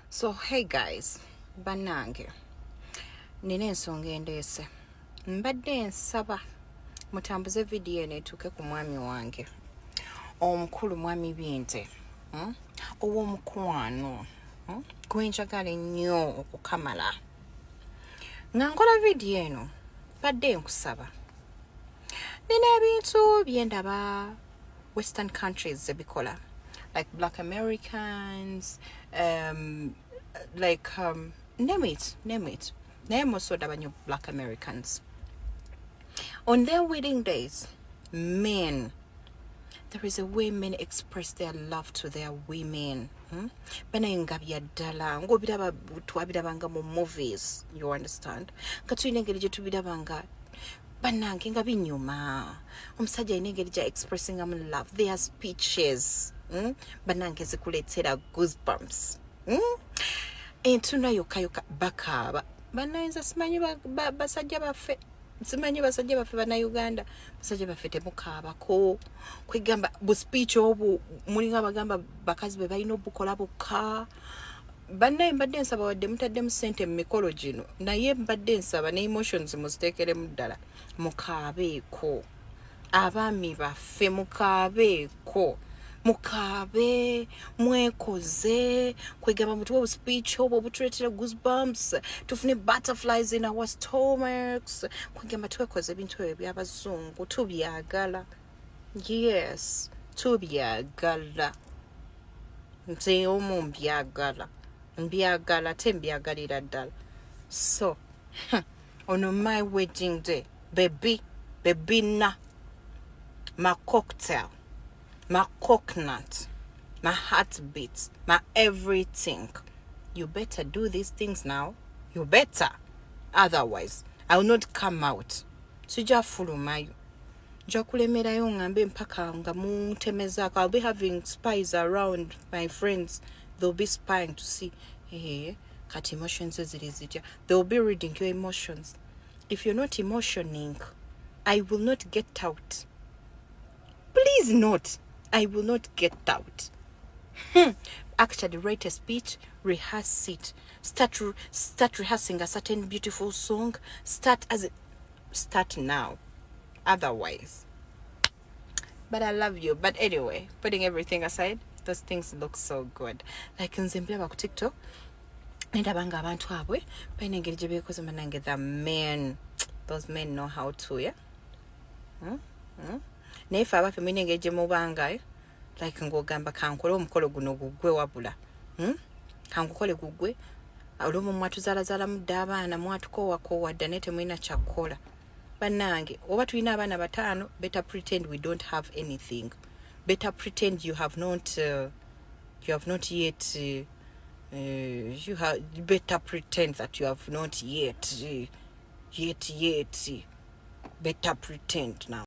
So hey guys, banange nina ensonga endeese. Mbadde nsaba mutambuze video eno etuuke ku mwami wange omukulu mwami Binte ow'omukwano gwe njagala ennyo okukamala. Nga nkola video eno mbadde nkusaba nina ebintu bye ndaba Western countries ebikola, like Black Americans, name it. Name also the Black Americans. On their wedding days, men, there is a way men express their love to their women. Banayingabya ddala ng'obiraba twabirabanga mu movies, you understand? Katulina engeri gye tubirabanga bannange nga binyuma. Omusajja alina engeri gye expressingamu love, their speeches bannange zikuleetera goosebumps. Entuna yokka bakaaba. Bannayinza simanyi basajja baffe. Simanyi basajja baffe bannayuganda. Basajja baffe temukaabako. Kwegamba bu speech obu mulinga abagamba bakazi be balina obukola bokka. Bannaye mbadde nsaba wadde mutaddemu ssente mu mikolo gino, naye mbadde nsaba ne emotions muziteekeremu ddala. Mukaabeeko. Abaami baffe mukaabeeko. Mukabe mwekoze kwegamba mutwe bu speech obo butuletera goosebumps, tufune butterflies in our stomachs, kwegamba twekoze ebintu ebyo by'abazungu tubyagala. Yes, tubyagala. Nze omu mbyagala tembyagalira ddala. So on my wedding day, baby na my cocktail, my coconut, my heartbeat, my everything. You better do these things now. You better. Otherwise, I will not come out. Sija fulumayo. Jakulemerayo ngambe mpaka nga muntemezaako. I'll be having spies around my friends. They'll be spying to see, hey, kati emotions ziri zitya. They'll be reading your emotions. If you're not emotioning, I will not get out. Please not. I will not get out. Actually, write a speech, rehearse it. Start rehearsing a certain beautiful song. Start now. Otherwise. But I love you. But anyway, putting everything aside, those things look so good. Like nzembera ku TikTok, ndabanga abantu abwe bayina engeri gye beekoze manange the men. Those men know how to, yeah? Naye fe abaffe mulina engeri gye mubangayo, like ng'ogamba kankole omukolo guno gugwe wabula. Kankukole gugwe. Olumu mwatuzaalazaala mudde abaana mwatukoowa dda naye temulina kyakukola. Bannange, oba tulina abaana bataano, better pretend we don't have anything. Better pretend you have not yet better pretend that you have not yet better pretend now.